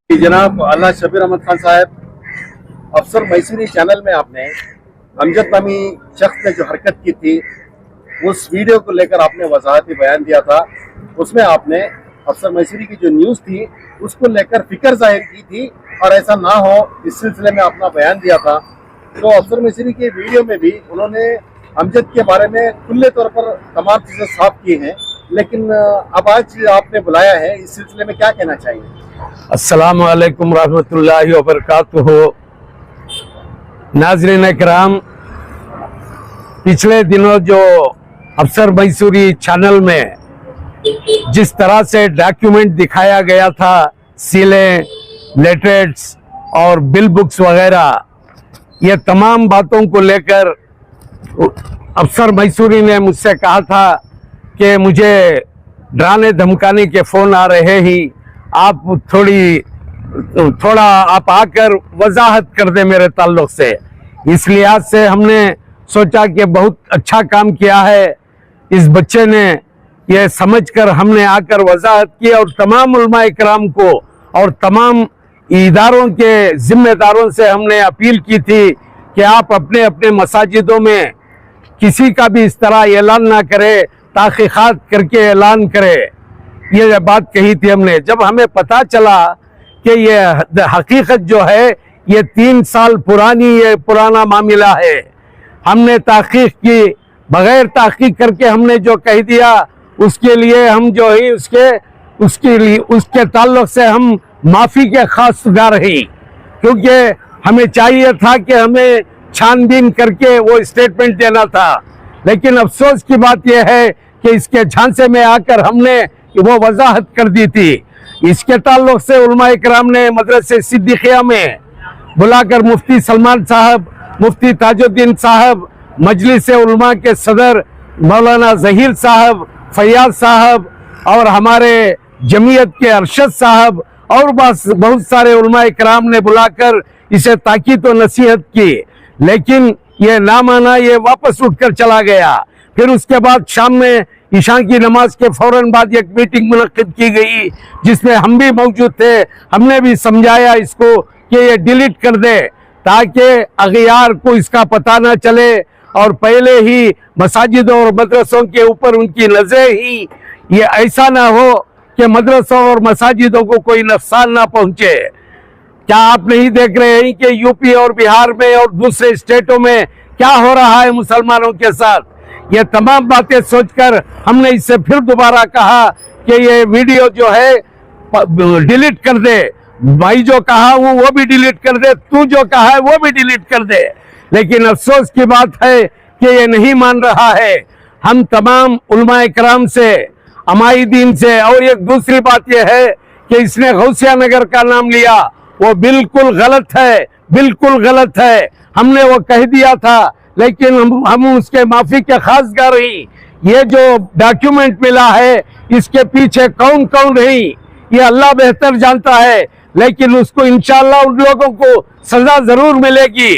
जनाब अल्लाह शबीर अहमद खान साहब, अफसर मैसूरी चैनल में आपने अमजद नामी शख्स ने जो हरकत की थी उस वीडियो को लेकर आपने वजाहती बयान दिया था। उसमें आपने अफसर मैसूरी की जो न्यूज़ थी उसको लेकर फिक्र जाहिर की थी और ऐसा ना हो इस सिलसिले में अपना बयान दिया था। तो अफसर मैसूरी के वीडियो में भी उन्होंने अमजद के बारे में खुले तौर पर तमाम चीज़ें साफ की हैं, लेकिन अब आज आपने बुलाया है, इस सिलसिले में क्या कहना चाहिए? अस्सलाम वालेकुम रहमतुल्लाहि व बरकातुहू। नाज़रीन किराम, पिछले दिनों जो अफसर मैसूरी चैनल में जिस तरह से डॉक्यूमेंट दिखाया गया था, सीलें, लेटर्स और बिल बुक्स वगैरह, ये तमाम बातों को लेकर अफसर मैसूरी ने मुझसे कहा था कि मुझे डराने धमकाने के फ़ोन आ रहे ही, आप थोड़ा आप आकर वजाहत कर दे मेरे ताल्लुक से। इस लिहाज से हमने सोचा कि बहुत अच्छा काम किया है इस बच्चे ने, ये समझकर हमने आकर वजाहत की और तमाम उलमा इकराम को और तमाम इदारों के जिम्मेदारों से हमने अपील की थी कि आप अपने अपने मसाजिदों में किसी का भी इस तरह ऐलान ना करे, तहकीकात करके ऐलान करे। ये बात कही थी हमने। जब हमें पता चला कि ये हकीकत जो है ये 3 साल पुराना मामला है, हमने तहकीक की, बगैर तहकीक करके हमने जो कह दिया उसके लिए हम जो है उसके ताल्लुक से हम माफ़ी के खासगार हैं, क्योंकि हमें चाहिए था कि हमें छानबीन करके वो स्टेटमेंट देना था। लेकिन अफसोस की बात यह है कि इसके झांसे में आकर हमने वो वजाहत कर दी थी। इसके ताल्लुक से उलमा इकराम ने मदरसे सिद्दीकिया में बुलाकर मुफ्ती सलमान साहब, मुफ्ती ताजुद्दीन साहब, मजलिस उलमा के सदर मौलाना जहीर साहब, फैयाज साहब और हमारे जमीयत के अरशद साहब और बहुत सारे उलमा इकराम ने बुलाकर इसे ताकीद और नसीहत की, लेकिन ये ना माना, ये वापस उठकर चला गया। फिर उसके बाद शाम में ईशा की नमाज के फौरन बाद एक मीटिंग मुनक्किद की गई जिसमें हम भी मौजूद थे। हमने भी समझाया इसको कि ये डिलीट कर दे ताकि अगियार को इसका पता ना चले और पहले ही मसाजिदों और मदरसों के ऊपर उनकी नजरें ही, ये ऐसा ना हो कि मदरसों और मसाजिदों को कोई नुकसान ना पहुंचे। क्या आप नहीं देख रहे हैं कि यूपी और बिहार में और दूसरे स्टेटों में क्या हो रहा है मुसलमानों के साथ? ये तमाम बातें सोचकर हमने इससे फिर दोबारा कहा कि ये वीडियो जो है डिलीट कर दे। भाई जो कहा वो भी डिलीट कर दे, तू जो कहा है वो भी डिलीट कर दे। लेकिन अफसोस की बात है कि ये नहीं मान रहा है। हम तमाम उलमा इकराम से, अमाइदीन से, और एक दूसरी बात यह है कि इसने गौसिया नगर का नाम लिया, वो बिल्कुल गलत है, बिल्कुल गलत है। हमने वो कह दिया था, लेकिन हम उसके माफी के खासगार ही। ये जो डॉक्यूमेंट मिला है इसके पीछे कौन कौन रही ये अल्लाह बेहतर जानता है, लेकिन उसको इंशाअल्लाह उन लोगों को सजा जरूर मिलेगी।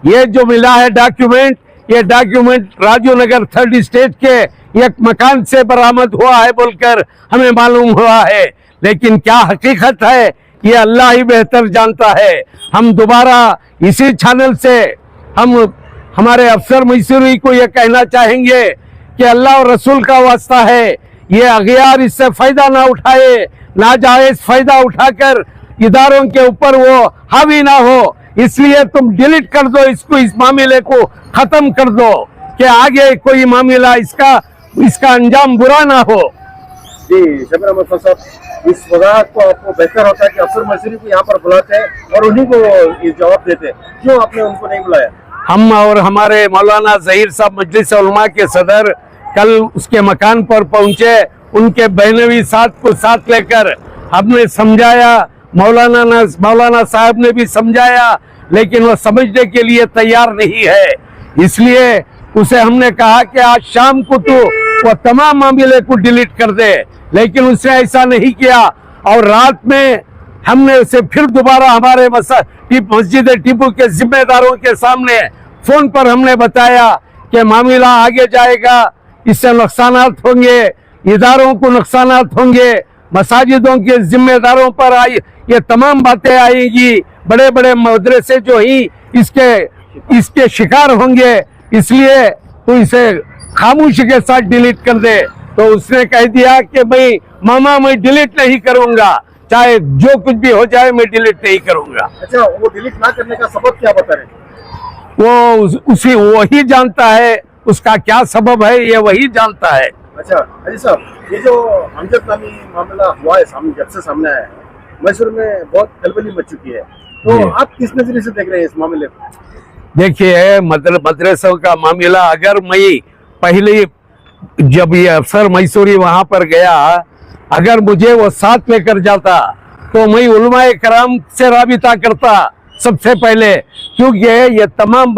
ये जो मिला है डॉक्यूमेंट, ये डॉक्यूमेंट राजू नगर 3rd स्टेट के एक मकान से बरामद हुआ है बोलकर हमें मालूम हुआ है, लेकिन क्या हकीकत है ये अल्लाह ही बेहतर जानता है। हम दोबारा इसी चैनल से हम हमारे अफसर मैसूरी को ये कहना चाहेंगे कि अल्लाह और रसूल का वास्ता है, ये अगियार इससे फायदा ना उठाए, नाजायज फायदा उठाकर इदारों के ऊपर वो हावी ना हो, इसलिए तुम डिलीट कर दो इसको, इस मामले को खत्म कर दो कि आगे कोई मामला इसका अंजाम बुरा ना हो। जी शबीर अहमद खान साहब, इस वजाहत को आपको बेहतर होता है कि अफसर मैसूरी को यहाँ पर बुलाते हैं और उन्हीं को ये जवाब देते हैं, क्यों आपने उनको नहीं बुलाया? हम और हमारे मौलाना जहीर साहब मजलिस उलमा के सदर कल उसके मकान पर पहुंचे, उनके बहनवी साथ को साथ लेकर हमने समझाया, मौलाना साहब ने भी समझाया, लेकिन वो समझने के लिए तैयार नहीं है। इसलिए उसे हमने कहा कि आज शाम को तो वो तमाम मामले को डिलीट कर दे, लेकिन उसने ऐसा नहीं किया। और रात में हमने उसे फिर दोबारा हमारे मस्जिद टीपू के जिम्मेदारों के सामने फोन पर हमने बताया कि मामला आगे जाएगा, इससे नुकसानात होंगे, इदारों को नुकसानात होंगे, मसाजिदों के जिम्मेदारों पर आई ये तमाम बातें आएंगी, बड़े बड़े मदरसे जो ही इसके शिकार होंगे, इसलिए तो इसे खामोशी के साथ डिलीट कर दे। तो उसने कह दिया कि भाई मामा मैं डिलीट नहीं करूंगा, चाहे जो कुछ भी हो जाए मैं डिलीट नहीं करूंगा। अच्छा, वो डिलीट ना करने का सबब क्या बता रहे? वो वही जानता है, उसका क्या सबब है ये वही जानता है। अच्छा अजी साहब, ये जो अमजद नामी मामला हुआ है जब से सामने आया है, मैसूर में बहुत खलबली मच चुकी है, तो आप किस नजरिए से देख रहे हैं इस मामले को? देखिए मदरसों का मामला, अगर मैं पहले जब ये अफसर मैसूरी वहां पर गया, अगर मुझे वो साथ लेकर जाता तो मैं उलमाए कराम से राबिता करता सबसे पहले, क्योंकि ये तमाम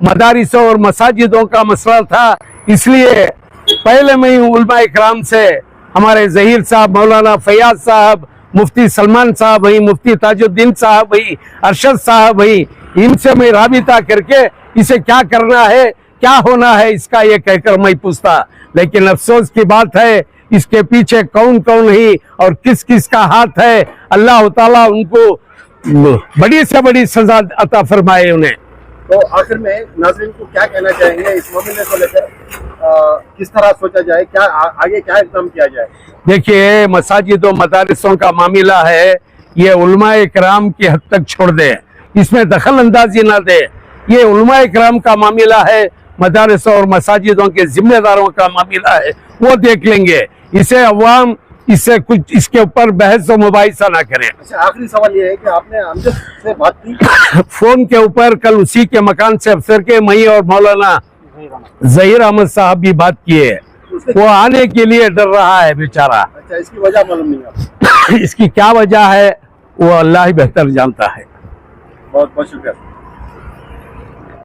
मदारिसों और मसाजिदों का मसला था। इसलिए पहले मैं उलमाए कराम से, हमारे जहीर साहब, मौलाना फैयाज साहब, मुफ्ती सलमान साहब भाई, मुफ्ती ताजुद्दीन साहब भाई, अरशद साहब भाई, इनसे मैं राबिता करके इसे क्या करना है, क्या होना है, इसका ये कहकर मैं पूछता। लेकिन अफसोस की बात है, इसके पीछे कौन कौन है और किस किस का हाथ है, अल्लाह ताला उनको बड़ी से बड़ी सजा अता फरमाए उन्हें। तो आखिर में नाज़रीन को क्या कहना चाहेंगे इस मामले को लेकर, किस तरह सोचा जाए, क्या आगे क्या इक़दाम किया जाए? देखिए मसाजिद और मदारिसों का मामला है, ये उलमाए कराम की हद तक छोड़ दे, इसमें दखल अंदाजी ना दे। ये उलमाए कराम का मामला है, मदारिसों और मसाजिदों के जिम्मेदारों का मामला है, वो देख लेंगे। इसे अवाम इससे कुछ इसके ऊपर बहस और मुबाहिसा ना करें। अच्छा, आखिरी सवाल ये है कि आपने अमजद से बात की? फोन के ऊपर कल उसी के मकान से अफसर के मई और मौलाना जहीर अहमद साहब भी बात किए, वो आने के लिए डर रहा है बेचारा। अच्छा, इसकी वजह मालूम नहीं है? इसकी क्या वजह है वो अल्लाह ही बेहतर जानता है। बहुत बहुत शुक्रिया।